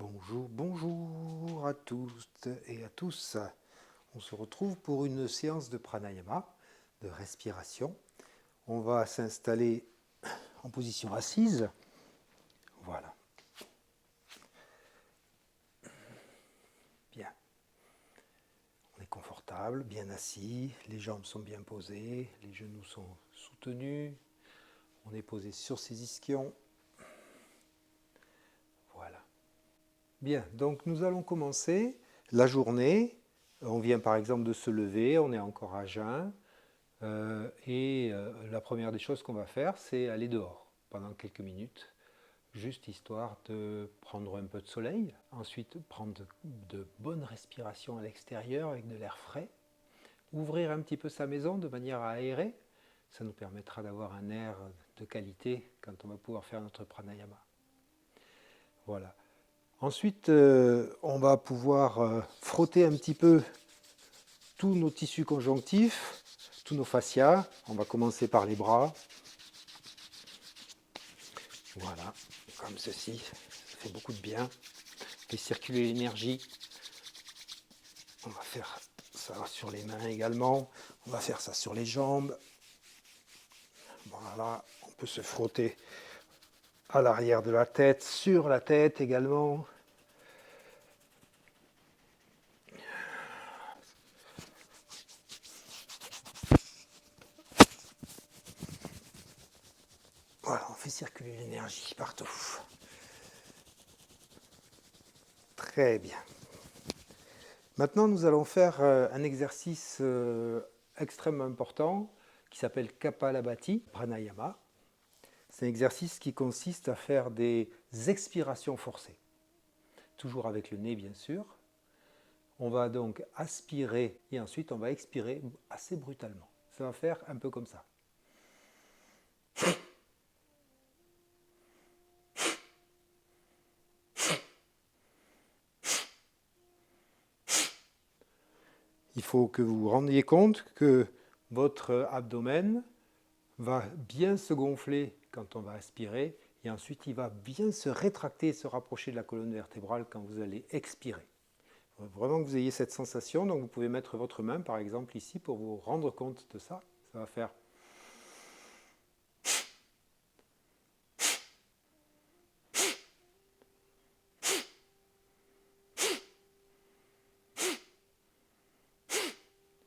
Bonjour, bonjour à toutes et à tous. On se retrouve pour une séance de pranayama, de respiration. On va s'installer en position assise. Voilà. Bien. On est confortable, bien assis, les jambes sont bien posées, les genoux sont soutenus. On est posé sur ses ischions. Voilà. Bien, donc nous allons commencer la journée. On vient par exemple de se lever, on est encore à jeun. La première des choses qu'on va faire, c'est aller dehors pendant quelques minutes, juste histoire de prendre un peu de soleil. Ensuite, prendre de bonnes respirations à l'extérieur avec de l'air frais. Ouvrir un petit peu sa maison de manière à aérer. Ça nous permettra d'avoir un air de qualité quand on va pouvoir faire notre pranayama. Voilà. Ensuite, on va pouvoir frotter un petit peu tous nos tissus conjonctifs, tous nos fascias. On va commencer par les bras. Voilà, comme ceci. Ça fait beaucoup de bien. Fait circuler l'énergie. On va faire ça sur les mains également. On va faire ça sur les jambes. Voilà, on peut se frotter à l'arrière de la tête, sur la tête également. Voilà, on fait circuler l'énergie partout. Très bien. Maintenant, nous allons faire un exercice extrêmement important qui s'appelle Kapalabhati Pranayama. C'est un exercice qui consiste à faire des expirations forcées. Toujours avec le nez, bien sûr. On va donc aspirer et ensuite on va expirer assez brutalement. Ça va faire un peu comme ça. Il faut que vous vous rendiez compte que votre abdomen va bien se gonfler quand on va aspirer et ensuite il va bien se rétracter et se rapprocher de la colonne vertébrale quand vous allez expirer. Il faut vraiment que vous ayez cette sensation, donc vous pouvez mettre votre main par exemple ici pour vous rendre compte de ça. Ça va faire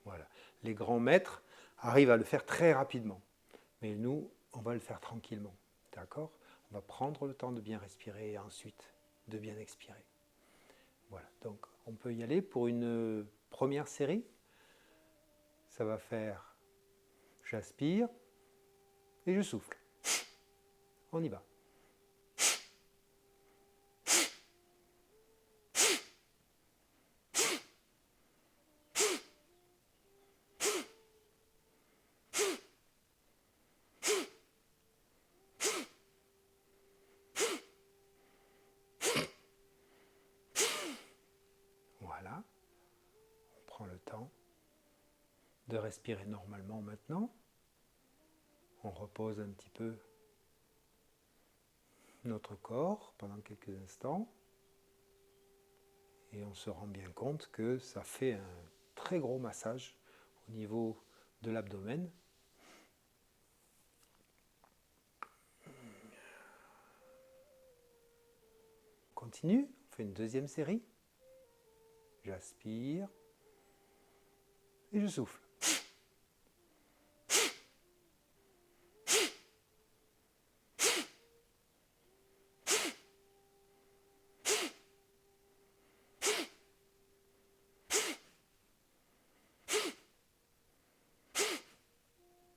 voilà. Les grands maîtres arrivent à le faire très rapidement, mais nous, on va le faire tranquillement. D'accord ? On va prendre le temps de bien respirer et ensuite de bien expirer. Voilà, donc on peut y aller pour une première série. Ça va faire, j'aspire et je souffle. On y va. Voilà, on prend le temps de respirer normalement maintenant. On repose un petit peu notre corps pendant quelques instants et on se rend bien compte que ça fait un très gros massage au niveau de l'abdomen. On continue, on fait une deuxième série. J'aspire et je souffle.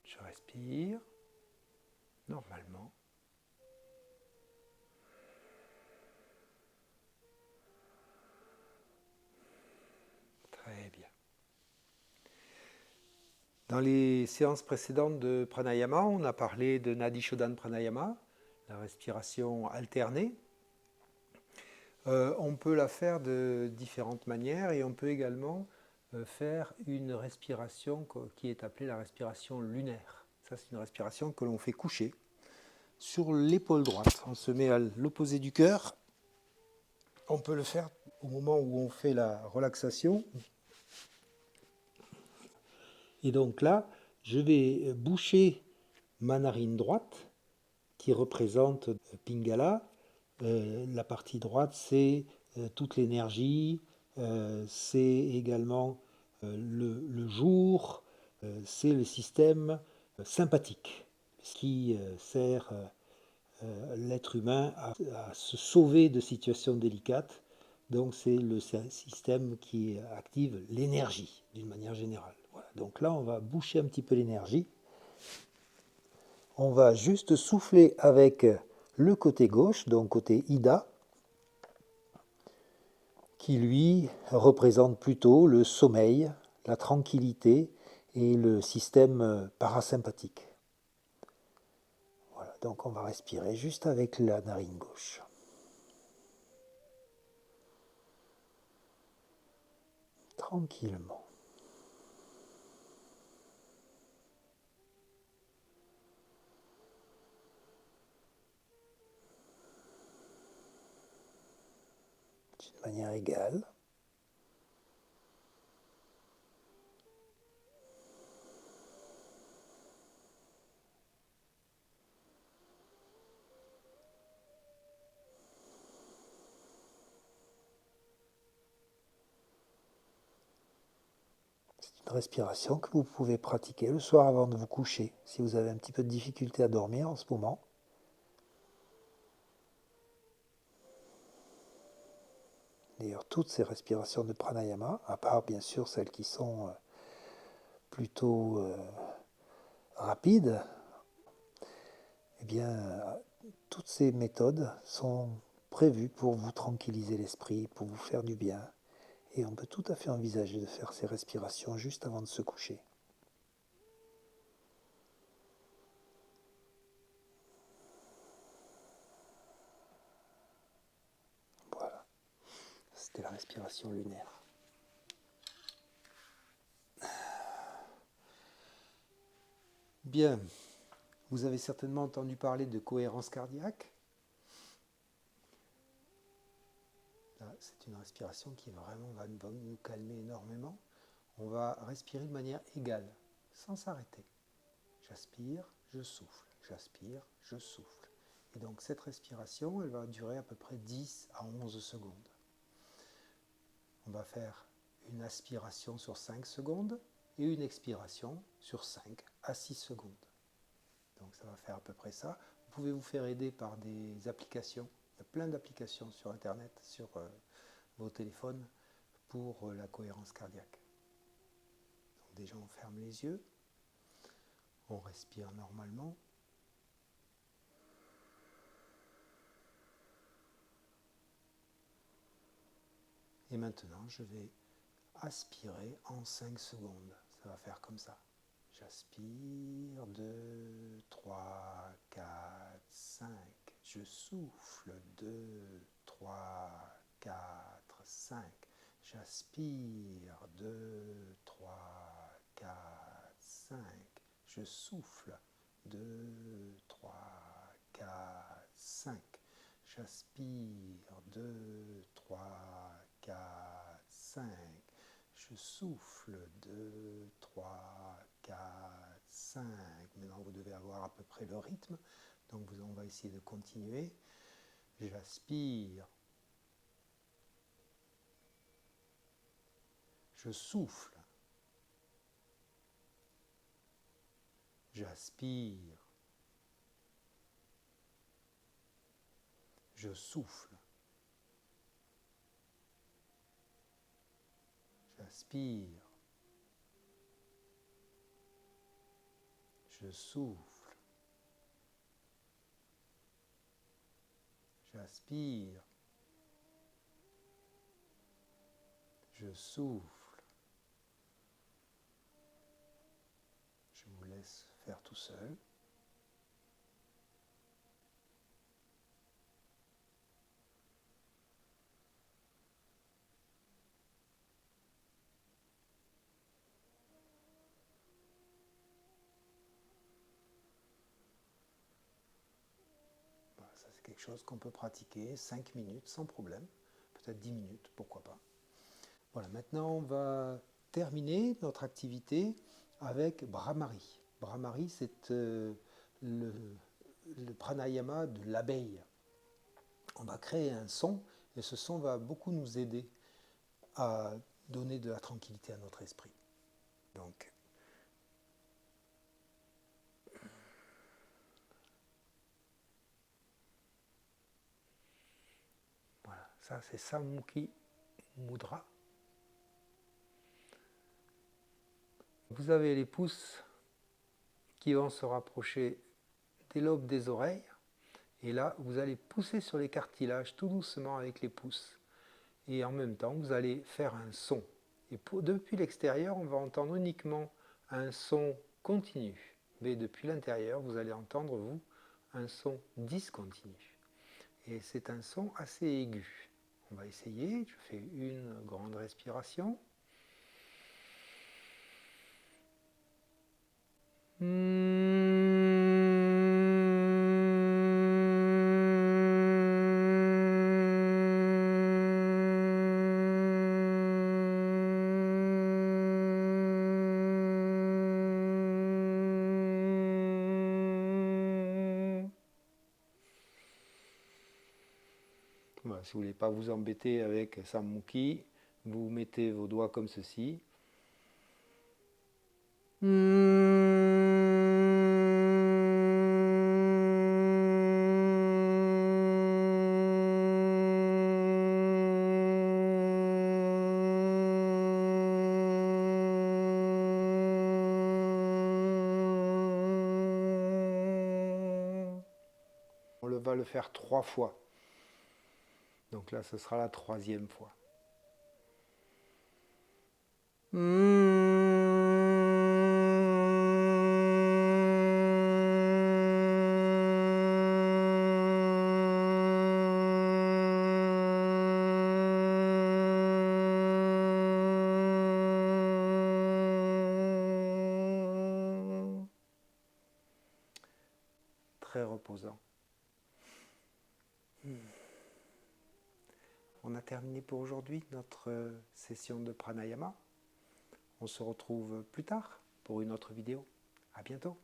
Je respire normalement. Très bien. Dans les séances précédentes de pranayama, on a parlé de Nadi Shodhana Pranayama, la respiration alternée. On peut la faire de différentes manières et on peut également faire une respiration qui est appelée la respiration lunaire. Ça, c'est une respiration que l'on fait coucher sur l'épaule droite. On se met à l'opposé du cœur. on peut le faire au moment où on fait la relaxation. Et donc là, je vais boucher ma narine droite qui représente Pingala. La partie droite, c'est toute l'énergie, c'est également le jour, c'est le système sympathique, ce qui sert l'être humain à se sauver de situations délicates. Donc c'est le système qui active l'énergie d'une manière générale. Voilà. Donc là, on va boucher un petit peu l'énergie. On va juste souffler avec le côté gauche, donc côté Ida, qui lui représente plutôt le sommeil, la tranquillité et le système parasympathique. Voilà, donc on va respirer juste avec la narine gauche. Tranquillement. D'une manière égale. C'est une respiration que vous pouvez pratiquer le soir avant de vous coucher, si vous avez un petit peu de difficulté à dormir en ce moment. D'ailleurs, toutes ces respirations de pranayama, à part bien sûr celles qui sont plutôt rapides, eh bien, toutes ces méthodes sont prévues pour vous tranquilliser l'esprit, pour vous faire du bien. Et on peut tout à fait envisager de faire ces respirations juste avant de se coucher. Voilà, c'était la respiration lunaire. Bien, vous avez certainement entendu parler de cohérence cardiaque. C'est une respiration qui vraiment va nous calmer énormément. On va respirer de manière égale, sans s'arrêter. J'aspire, je souffle, j'aspire, je souffle. Et donc cette respiration, elle va durer à peu près 10 à 11 secondes. On va faire une aspiration sur 5 secondes et une expiration sur 5 à 6 secondes. Donc ça va faire à peu près ça. Vous pouvez vous faire aider par des applications. Il y a plein d'applications sur Internet, sur vos téléphones pour la cohérence cardiaque. Donc déjà on ferme les yeux, on respire normalement. Et maintenant je vais aspirer en 5 secondes. Ça va faire comme ça. J'aspire, 2, 3, 4, 5. Je souffle, 2, 3, 4, 5. J'aspire, 2, 3, 4, 5. Je souffle, 2, 3, 4, 5. J'aspire, 2, 3, 4, 5. Je souffle, 2, 3, 4, 5. Maintenant, vous devez avoir à peu près le rythme. Donc, on va essayer de continuer. J'aspire. Je souffle. J'aspire. Je souffle. J'aspire. Je souffle. J'aspire. Je souffle. Je vous laisse faire tout seul. Voilà, ça c'est quelque chose qu'on peut pratiquer 5 minutes sans problème. peut-être 10 minutes, pourquoi pas. Voilà, maintenant on va terminer notre activité avec Bhramari. Bhramari, c'est le pranayama de l'abeille. On va créer un son et ce son va beaucoup nous aider à donner de la tranquillité à notre esprit. Donc, voilà, ça c'est Sammukhi Mudra. Vous avez les pouces qui vont se rapprocher des lobes des oreilles. Et là, vous allez pousser sur les cartilages tout doucement avec les pouces. Et en même temps, vous allez faire un son. Et depuis l'extérieur, on va entendre uniquement un son continu. Mais depuis l'intérieur, vous allez entendre, vous, un son discontinu. Et c'est un son assez aigu. On va essayer. Je fais une grande respiration. Voilà, si vous ne voulez pas vous embêter avec Sammukhi, vous mettez vos doigts comme ceci. On va le faire 3 fois. Donc là, ce sera la 3e fois. Très reposant. On a terminé pour aujourd'hui notre session de pranayama. On se retrouve plus tard pour une autre vidéo. À bientôt.